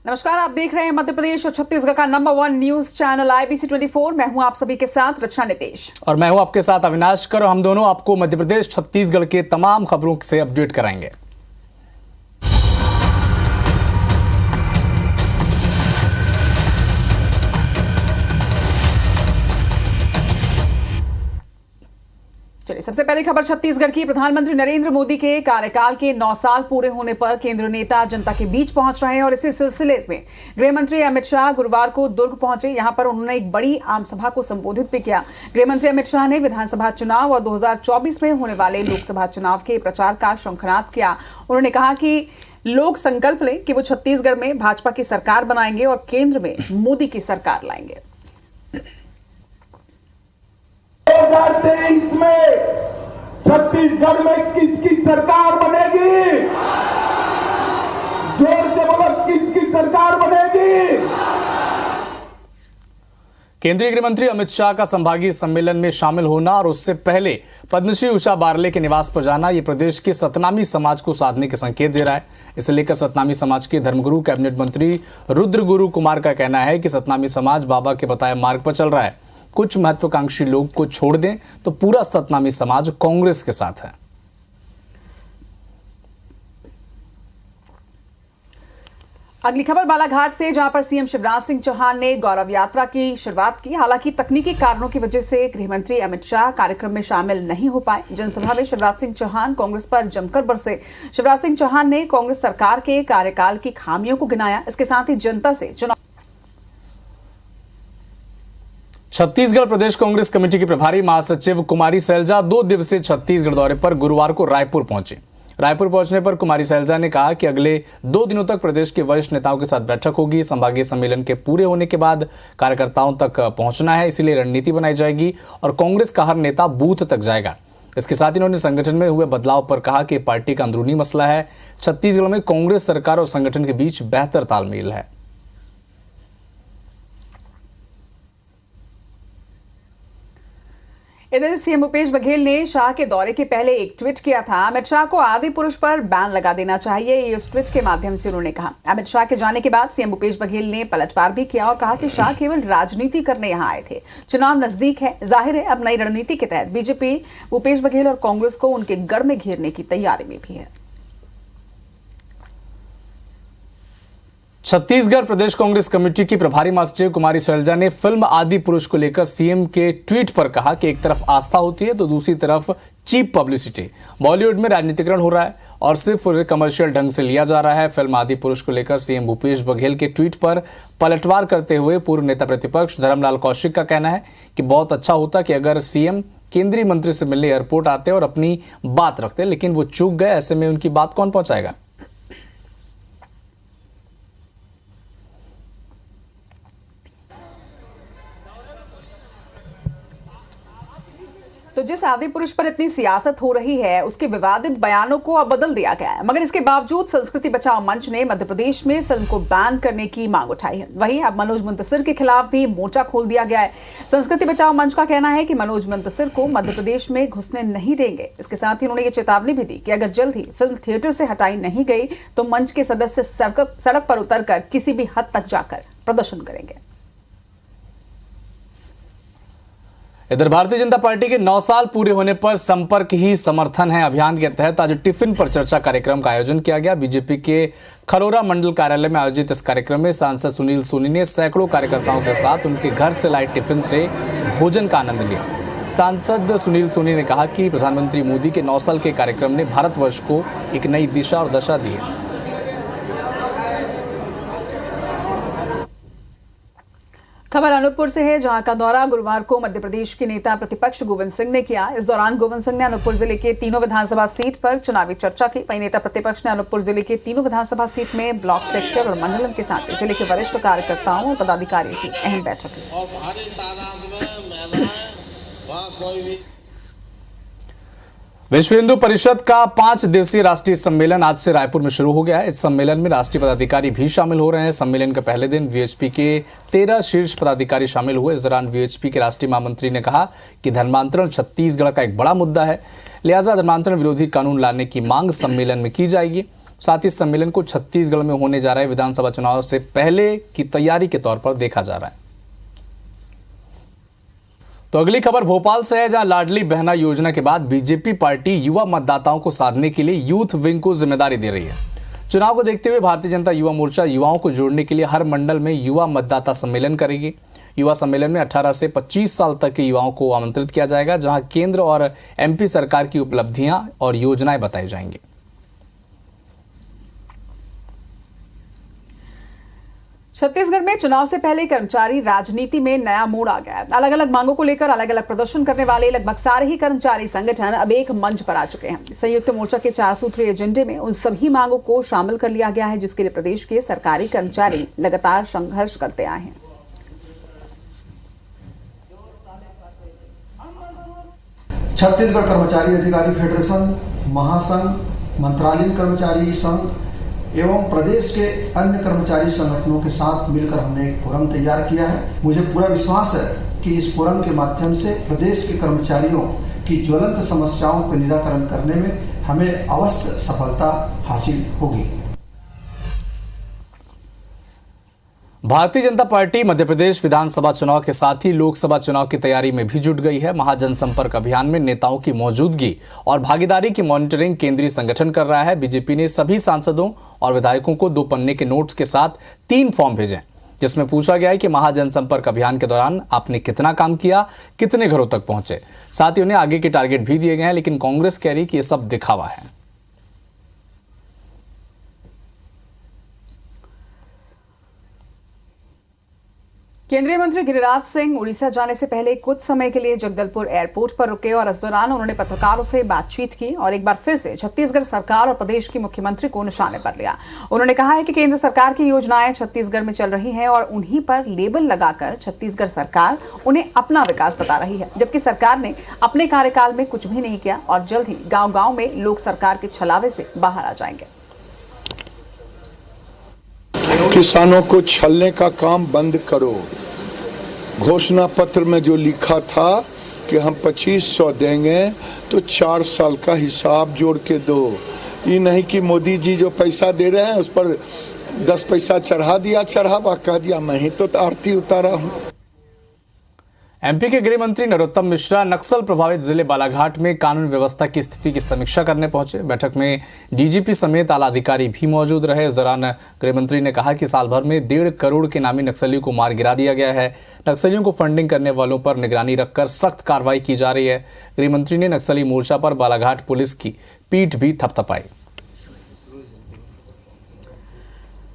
नमस्कार, आप देख रहे हैं मध्य प्रदेश और छत्तीसगढ़ का नंबर 1 न्यूज चैनल IBC 24। मैं हूं आप सभी के साथ रचना नितेश और मैं हूं आपके साथ अविनाश कर। हम दोनों आपको मध्य प्रदेश छत्तीसगढ़ के तमाम खबरों से अपडेट कराएंगे। चलिए, सबसे पहले खबर छत्तीसगढ़ की। प्रधानमंत्री नरेंद्र मोदी के कार्यकाल के 9 साल पूरे होने पर केंद्रीय नेता जनता के बीच पहुंच रहे हैं और इसी सिलसिले में गृह मंत्री अमित शाह गुरुवार को दुर्ग पहुंचे। यहां पर उन्होंने एक बड़ी आम सभा को संबोधित भी किया। गृह मंत्री अमित शाह ने विधानसभा चुनाव और 2024 में होने वाले लोकसभा चुनाव के प्रचार का शंखनाद किया। उन्होंने कहा कि लोग संकल्प लें कि वो छत्तीसगढ़ में भाजपा की सरकार बनाएंगे और केंद्र में मोदी की सरकार लाएंगे। 2023 में छत्तीसगढ़ में किसकी सरकार बनेगी? जोर से बोलो, किसकी सरकार बनेगी? केंद्रीय गृह मंत्री अमित शाह का संभागीय सम्मेलन में शामिल होना और उससे पहले पद्मश्री उषा बारले के निवास पर जाना ये प्रदेश के सतनामी समाज को साधने के संकेत दे रहा है। इसे लेकर सतनामी समाज के धर्मगुरु कैबिनेट मंत्री रुद्र गुरु कुमार का कहना है कि सतनामी समाज बाबा के बताए मार्ग पर चल रहा है। कुछ महत्वाकांक्षी लोग को छोड़ दें तो पूरा सतनामी समाज कांग्रेस के साथ है। अगली खबर बालाघाट से, जहां पर सीएम शिवराज सिंह चौहान ने गौरव यात्रा की शुरुआत की। हालांकि तकनीकी कारणों की वजह से गृह मंत्री अमित शाह कार्यक्रम में शामिल नहीं हो पाए। जनसभा में शिवराज सिंह चौहान कांग्रेस पर जमकर बरसे। शिवराज सिंह चौहान ने कांग्रेस सरकार के कार्यकाल की खामियों को गिनाया। इसके साथ ही जनता से चुनाव। छत्तीसगढ़ प्रदेश कांग्रेस कमेटी की प्रभारी महासचिव कुमारी सैलजा 2 दिवसीय छत्तीसगढ़ दौरे पर गुरुवार को रायपुर पहुंची। रायपुर पहुंचने पर कुमारी सैलजा ने कहा कि अगले 2 दिनों तक प्रदेश के वरिष्ठ नेताओं के साथ बैठक होगी। संभागीय सम्मेलन के पूरे होने के बाद कार्यकर्ताओं तक पहुंचना है, इसलिए रणनीति बनाई जाएगी और कांग्रेस का हर नेता बूथ तक जाएगा। इसके साथ ही उन्होंने संगठन में हुए बदलाव पर कहा कि पार्टी का अंदरूनी मसला है। छत्तीसगढ़ में कांग्रेस सरकार और संगठन के बीच बेहतर तालमेल है। इधर सीएम भूपेश बघेल ने शाह के दौरे के पहले एक ट्वीट किया था। अमित शाह को आदि पुरुष पर बैन लगा देना चाहिए, ये इस ट्वीट के माध्यम से उन्होंने कहा। अमित शाह के जाने के बाद सीएम भूपेश बघेल ने पलटवार भी किया और कहा कि शाह केवल राजनीति करने यहां आए थे। चुनाव नजदीक है, जाहिर है अब नई रणनीति के तहत बीजेपी भूपेश बघेल और कांग्रेस को उनके गढ़ में घेरने की तैयारी में भी है। छत्तीसगढ़ प्रदेश कांग्रेस कमेटी की प्रभारी महासचिव कुमारी सैलजा ने फिल्म आदि पुरुष को लेकर सीएम के ट्वीट पर कहा कि एक तरफ आस्था होती है तो दूसरी तरफ चीप पब्लिसिटी। बॉलीवुड में राजनीतिकरण हो रहा है और सिर्फ कमर्शियल ढंग से लिया जा रहा है। फिल्म आदि पुरुष को लेकर सीएम भूपेश बघेल के ट्वीट पर पलटवार करते हुए पूर्व नेता प्रतिपक्ष धर्मलाल कौशिक का कहना है कि बहुत अच्छा होता कि अगर सीएम केंद्रीय मंत्री से मिलने एयरपोर्ट आते और अपनी बात रखते, लेकिन वो चूक गए। ऐसे में उनकी बात कौन पहुंचाएगा? तो जिस आदि पुरुष पर इतनी सियासत हो रही है, उसके विवादित बयानों को अब बदल दिया गया है, मगर इसके बावजूद संस्कृति बचाओ मंच ने मध्य प्रदेश में फिल्म को बैन करने की मांग उठाई है। वहीं अब मनोज मुंतसिर के खिलाफ भी मोर्चा खोल दिया गया है। संस्कृति बचाओ मंच का कहना है कि मनोज मुंतसिर को मध्य प्रदेश में घुसने नहीं देंगे। इसके साथ ही उन्होंने ये चेतावनी भी दी कि अगर जल्द ही फिल्म थिएटर से हटाई नहीं गई तो मंच के सदस्य सड़क पर उतरकर किसी भी हद तक जाकर प्रदर्शन करेंगे। इधर भारतीय जनता पार्टी के 9 साल पूरे होने पर संपर्क ही समर्थन है अभियान के तहत आज टिफिन पर चर्चा कार्यक्रम का आयोजन किया गया। बीजेपी के खरोरा मंडल कार्यालय में आयोजित इस कार्यक्रम में सांसद सुनील सोनी ने सैकड़ों कार्यकर्ताओं के साथ उनके घर से लाए टिफिन से भोजन का आनंद लिया। सांसद सुनील सोनी ने कहा कि प्रधानमंत्री मोदी के 9 साल के कार्यक्रम ने भारतवर्ष को एक नई दिशा और दशा दी है। खबर अनूपपुर से है, जहां का दौरा गुरुवार को मध्य प्रदेश के नेता प्रतिपक्ष गोविंद सिंह ने किया। इस दौरान गोविंद सिंह ने अनूपपुर जिले के तीनों विधानसभा सीट पर चुनावी चर्चा की। वहीं नेता प्रतिपक्ष ने अनूपपुर जिले के तीनों विधानसभा सीट में ब्लॉक सेक्टर और मंडलम के साथ जिले के वरिष्ठ कार्यकर्ताओं और पदाधिकारियों की अहम बैठक ली। विश्व हिंदू परिषद का 5 दिवसीय राष्ट्रीय सम्मेलन आज से रायपुर में शुरू हो गया है। इस सम्मेलन में राष्ट्रीय पदाधिकारी भी शामिल हो रहे हैं। सम्मेलन के पहले दिन वीएचपी के 13 शीर्ष पदाधिकारी शामिल हुए। इस दौरान वीएचपी के राष्ट्रीय महामंत्री ने कहा कि धर्मांतरण छत्तीसगढ़ का एक बड़ा मुद्दा है, लिहाजा धर्मांतरण विरोधी कानून लाने की मांग सम्मेलन में की जाएगी। साथ ही सम्मेलन को छत्तीसगढ़ में होने जा रहे विधानसभा चुनाव से पहले की तैयारी के तौर पर देखा जा रहा है। तो अगली खबर भोपाल से है, जहां लाडली बहना योजना के बाद बीजेपी पार्टी युवा मतदाताओं को साधने के लिए यूथ विंग को जिम्मेदारी दे रही है। चुनाव को देखते हुए भारतीय जनता युवा मोर्चा युवाओं को जोड़ने के लिए हर मंडल में युवा मतदाता सम्मेलन करेगी। युवा सम्मेलन में 18 से 25 साल तक के युवाओं को आमंत्रित किया जाएगा, जहां केंद्र और एमपी सरकार की उपलब्धियां और योजनाएं बताई जाएंगी। छत्तीसगढ़ में चुनाव से पहले कर्मचारी राजनीति में नया मोड़ आ गया है। अलग अलग मांगों को लेकर अलग अलग प्रदर्शन करने वाले लगभग सारे ही कर्मचारी संगठन अब एक मंच पर आ चुके हैं। संयुक्त मोर्चा के 4 सूत्रीय एजेंडे में उन सभी मांगों को शामिल कर लिया गया है, जिसके लिए प्रदेश के सरकारी कर्मचारी लगातार संघर्ष करते आए हैं। छत्तीसगढ़ कर्मचारी अधिकारी फेडरेशन, महासंघ, मंत्रालयीन कर्मचारी संघ एवं प्रदेश के अन्य कर्मचारी संगठनों के साथ मिलकर हमने एक फोरम तैयार किया है। मुझे पूरा विश्वास है कि इस फोरम के माध्यम से प्रदेश के कर्मचारियों की ज्वलंत समस्याओं का निराकरण करने में हमें अवश्य सफलता हासिल होगी। भारतीय जनता पार्टी मध्य प्रदेश विधानसभा चुनाव के साथ ही लोकसभा चुनाव की तैयारी में भी जुट गई है। महाजनसंपर्क अभियान में नेताओं की मौजूदगी और भागीदारी की मॉनिटरिंग केंद्रीय संगठन कर रहा है। बीजेपी ने सभी सांसदों और विधायकों को 2 पन्ने के नोट्स के साथ 3 फॉर्म भेजे, जिसमें पूछा गया है कि महाजनसंपर्क अभियान के दौरान आपने कितना काम किया, कितने घरों तक पहुंचे। साथ ही उन्हें आगे के टारगेट भी दिए गए हैं, लेकिन कांग्रेस कह रही कि यह सब दिखावा है। केंद्रीय मंत्री गिरिराज सिंह उड़ीसा जाने से पहले कुछ समय के लिए जगदलपुर एयरपोर्ट पर रुके और इस दौरान उन्होंने पत्रकारों से बातचीत की और एक बार फिर से छत्तीसगढ़ सरकार और प्रदेश की मुख्यमंत्री को निशाने पर लिया। उन्होंने कहा है कि केंद्र सरकार की योजनाएं छत्तीसगढ़ में चल रही हैं और उन्हीं पर लेबल लगाकर छत्तीसगढ़ सरकार उन्हें अपना विकास बता रही है, जबकि सरकार ने अपने कार्यकाल में कुछ भी नहीं किया और जल्द ही गाँव-गाँव में लोग सरकार के छलावे से बाहर आ जाएंगे। किसानों को छलने का काम बंद करो। घोषणा पत्र में जो लिखा था कि हम 2500 देंगे तो 4 साल का हिसाब जोड़ के दो। ये नहीं कि मोदी जी जो पैसा दे रहे हैं उस पर 10 पैसा चढ़ा दिया, चढ़ावा कह दिया। मैं ही तो आरती उतारा हूँ। एमपी के गृह मंत्री नरोत्तम मिश्रा नक्सल प्रभावित जिले बालाघाट में कानून व्यवस्था की स्थिति की समीक्षा करने पहुंचे। बैठक में डीजीपी समेत आला अधिकारी भी मौजूद रहे। इस दौरान गृह मंत्री ने कहा कि साल भर में 1.5 करोड़ के नामी नक्सलियों को मार गिरा दिया गया है। नक्सलियों को फंडिंग करने वालों पर निगरानी रखकर सख्त कार्रवाई की जा रही है। गृह मंत्री ने नक्सली मोर्चा पर बालाघाट पुलिस की पीठ भी थपथपाई।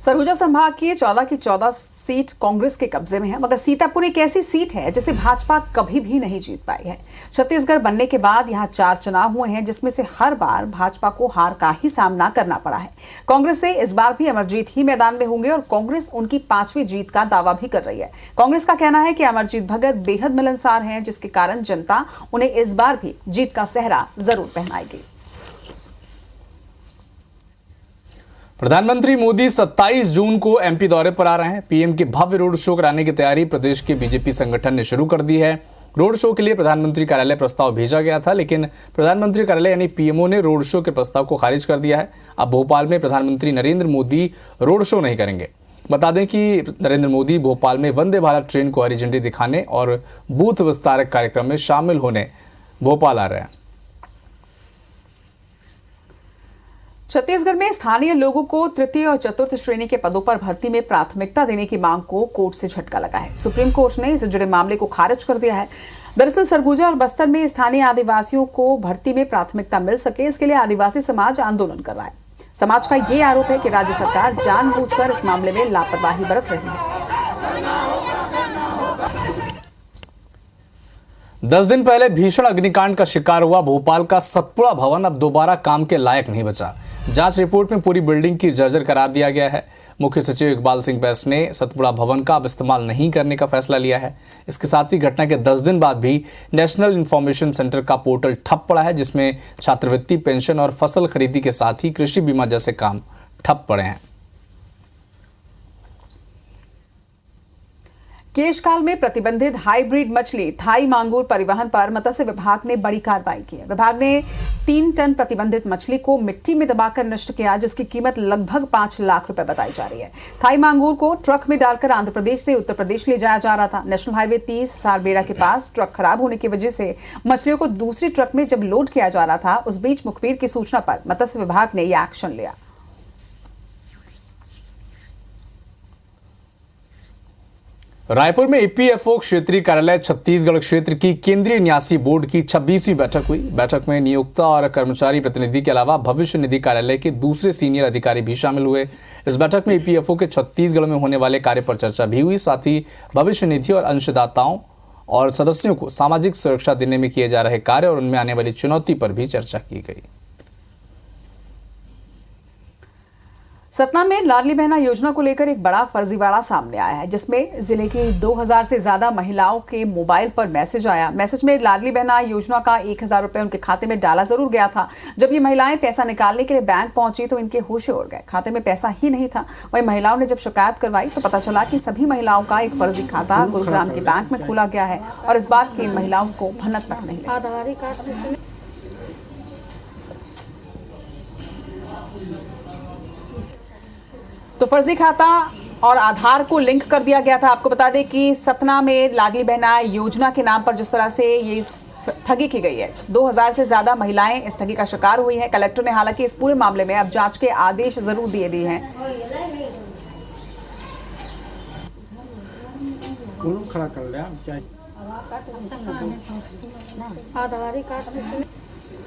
सरगुजा संभाग की 14 की 14 सीट कांग्रेस के कब्जे में है, मगर सीतापुर एक ऐसी सीट है जिसे भाजपा कभी भी नहीं जीत पाई है। छत्तीसगढ़ बनने के बाद यहां 4 चुनाव हुए हैं, जिसमें से हर बार भाजपा को हार का ही सामना करना पड़ा है। कांग्रेस से इस बार भी अमरजीत ही मैदान में होंगे और कांग्रेस उनकी 5वीं जीत का दावा भी कर रही है। कांग्रेस का कहना है कि अमरजीत भगत बेहद मिलनसार हैं, जिसके कारण जनता उन्हें इस बार भी जीत का सेहरा जरूर पहनाएगी। प्रधानमंत्री मोदी 27 जून को एमपी दौरे पर आ रहे हैं। पीएम के भव्य रोड शो कराने की तैयारी प्रदेश के बीजेपी संगठन ने शुरू कर दी है। रोड शो के लिए प्रधानमंत्री कार्यालय प्रस्ताव भेजा गया था, लेकिन प्रधानमंत्री कार्यालय यानी पीएमओ ने रोड शो के प्रस्ताव को खारिज कर दिया है। अब भोपाल में प्रधानमंत्री नरेंद्र मोदी रोड शो नहीं करेंगे। बता दें कि नरेंद्र मोदी भोपाल में वंदे भारत ट्रेन को हरी झंडी दिखाने और बूथ विस्तारक कार्यक्रम में शामिल होने भोपाल आ रहे हैं। छत्तीसगढ़ में स्थानीय लोगों को तृतीय और चतुर्थ श्रेणी के पदों पर भर्ती में प्राथमिकता देने की मांग को कोर्ट से झटका लगा है। सुप्रीम कोर्ट ने इससे जुड़े मामले को खारिज कर दिया है। दरअसल सरगुजा और बस्तर में स्थानीय आदिवासियों को भर्ती में प्राथमिकता मिल सके, इसके लिए आदिवासी समाज आंदोलन कर रहा है। समाज का ये आरोप है कि राज्य सरकार जानबूझकर इस मामले में लापरवाही बरत रही है। 10 दिन पहले भीषण अग्निकांड का शिकार हुआ भोपाल का सतपुड़ा भवन अब दोबारा काम के लायक नहीं बचा। जांच रिपोर्ट में पूरी बिल्डिंग की जर्जर करार दिया गया है। मुख्य सचिव इकबाल सिंह बैस ने सतपुड़ा भवन का अब इस्तेमाल नहीं करने का फैसला लिया है। इसके साथ ही घटना के 10 दिन बाद भी नेशनल इंफॉर्मेशन सेंटर का पोर्टल ठप पड़ा है, जिसमें छात्रवृत्ति, पेंशन और फसल खरीदी के साथ ही कृषि बीमा जैसे काम ठप पड़े हैं। केशकाल में प्रतिबंधित हाइब्रिड मछली थाई मांगुर परिवहन पर मत्स्य विभाग ने बड़ी कार्रवाई की है। विभाग ने 3 टन प्रतिबंधित मछली को मिट्टी में दबाकर नष्ट किया, जिसकी कीमत लगभग 5 लाख रुपए बताई जा रही है। थाई मांगुर को ट्रक में डालकर आंध्र प्रदेश से उत्तर प्रदेश ले जाया जा रहा था। नेशनल हाईवे 30 सारबेड़ा के पास ट्रक खराब होने की वजह से मछलियों को दूसरी ट्रक में जब लोड किया जा रहा था, उस बीच मुखबिर की सूचना पर मत्स्य विभाग ने यह एक्शन लिया। रायपुर में ईपीएफओ क्षेत्रीय कार्यालय छत्तीसगढ़ क्षेत्र की केंद्रीय न्यासी बोर्ड की 26वीं बैठक हुई। बैठक में नियोक्ता और कर्मचारी प्रतिनिधि के अलावा भविष्य निधि कार्यालय के दूसरे सीनियर अधिकारी भी शामिल हुए। इस बैठक में ईपीएफओ के छत्तीसगढ़ में होने वाले कार्य पर चर्चा भी हुई। साथ ही भविष्य निधि और अंशदाताओं और सदस्यों को सामाजिक सुरक्षा देने में किए जा रहे कार्य और उनमें आने वाली चुनौती पर भी चर्चा की गई। सतना में लाडली बहना योजना को लेकर एक बड़ा फर्जीवाड़ा सामने आया है, जिसमें जिले की 2000 से ज्यादा महिलाओं के मोबाइल पर मैसेज आया। मैसेज में लाडली बहना योजना का 1000 रुपए उनके खाते में डाला जरूर गया था। जब ये महिलाएं पैसा निकालने के लिए बैंक पहुंची तो इनके होश उड़ गए, खाते में पैसा ही नहीं था। वहीं महिलाओं ने जब शिकायत करवाई तो पता चला कि सभी महिलाओं का एक फर्जी खाता गुरुग्राम के बैंक में खोला गया है और इस बात की इन महिलाओं को भनक तक नहीं लगी। तो फर्जी खाता और आधार को लिंक कर दिया गया था। आपको बता दें कि सतना में लाडली बहना योजना के नाम पर जिस तरह से ये ठगी की गई है, 2000 से ज्यादा महिलाएं इस ठगी का शिकार हुई हैं। कलेक्टर ने हालांकि इस पूरे मामले में अब जांच के आदेश जरूर दिए हैं। खड़ा कर लिया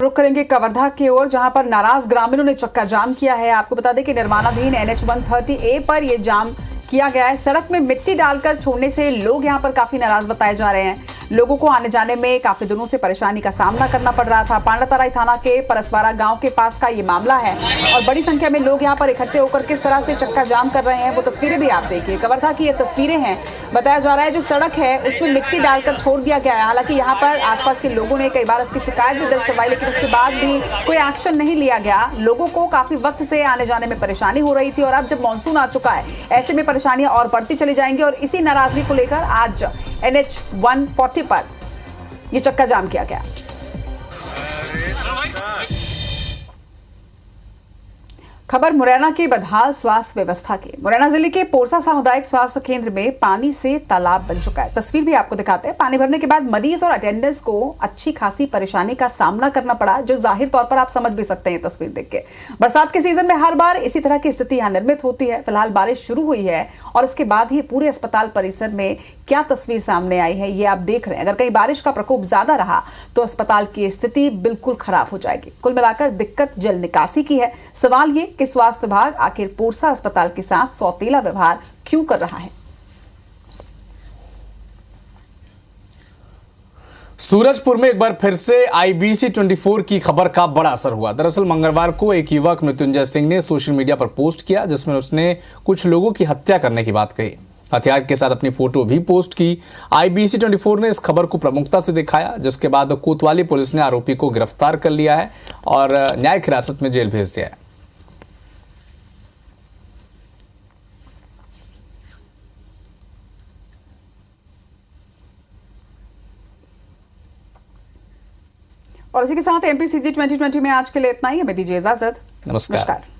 रुक करेंगे कवर्धा की ओर, जहां पर नाराज ग्रामीणों ने चक्का जाम किया है। आपको बता दें कि निर्माणाधीन NH 130A पर यह जाम किया गया है। सड़क में मिट्टी डालकर छोड़ने से लोग यहां पर काफी नाराज बताए जा रहे हैं। लोगों को आने जाने में काफी दिनों से परेशानी का सामना करना पड़ रहा था। पांडातराई थाना के परसवारा गांव के पास का ये मामला है और बड़ी संख्या में लोग यहां पर इकट्ठे होकर किस तरह से चक्का जाम कर रहे हैं वो तस्वीरें भी आप देखिए। कवर्धा की ये तस्वीरें हैं। बताया जा रहा है जो सड़क है उसमें मिट्टी डालकर छोड़ दिया गया है। हालांकि यहाँ पर आसपास के लोगों ने कई बार इसकी शिकायत भी दर्ज करवाई, लेकिन उसके बाद भी कोई एक्शन नहीं लिया गया। लोगों को काफी वक्त से आने जाने में परेशानी हो रही थी और अब जब मानसून आ चुका है ऐसे में परेशानियां और बढ़ती चली जाएंगी और इसी नाराजगी को लेकर आज NH 140 पर ये चक्का जाम किया गया। खबर मुरैना के बदहाल स्वास्थ्य व्यवस्था की। मुरैना जिले के पोरसा सामुदायिक स्वास्थ्य केंद्र में पानी से तालाब बन चुका है। तस्वीर भी आपको दिखाते हैं। पानी भरने के बाद मरीज और अटेंडेंट्स को अच्छी खासी परेशानी का सामना करना पड़ा, जो जाहिर तौर पर आप समझ भी सकते हैं तस्वीर देख के। बरसात के सीजन में हर बार इसी तरह की स्थिति यहाँ निर्मित होती है। फिलहाल बारिश शुरू हुई है और इसके बाद ही पूरे अस्पताल परिसर में क्या तस्वीर सामने आई है ये आप देख रहे हैं। अगर कहीं बारिश का प्रकोप ज्यादा रहा तो अस्पताल की स्थिति बिल्कुल खराब हो जाएगी। कुल मिलाकर दिक्कत जल निकासी की है। सवाल ये कि स्वास्थ्य विभाग आखिर पोरसा अस्पताल के साथ सौतेला व्यवहार क्यों कर रहा है। सूरजपुर में एक बार फिर से IBC 24 की खबर का बड़ा असर हुआ। दरअसल मंगलवार को एक युवक मृत्युंजय सिंह ने सोशल मीडिया पर पोस्ट किया, जिसमें उसने कुछ लोगों की हत्या करने की बात कही। हथियार के साथ अपनी फोटो भी पोस्ट की। IBC 24 ने इस खबर को प्रमुखता से दिखाया, जिसके बाद कोतवाली पुलिस ने आरोपी को गिरफ्तार कर लिया है और न्यायिक हिरासत में जेल भेज दिया है। और इसी के साथ MPCG 2020 में आज के लिए इतना ही। हमें दीजिए इजाजत। नमस्कार।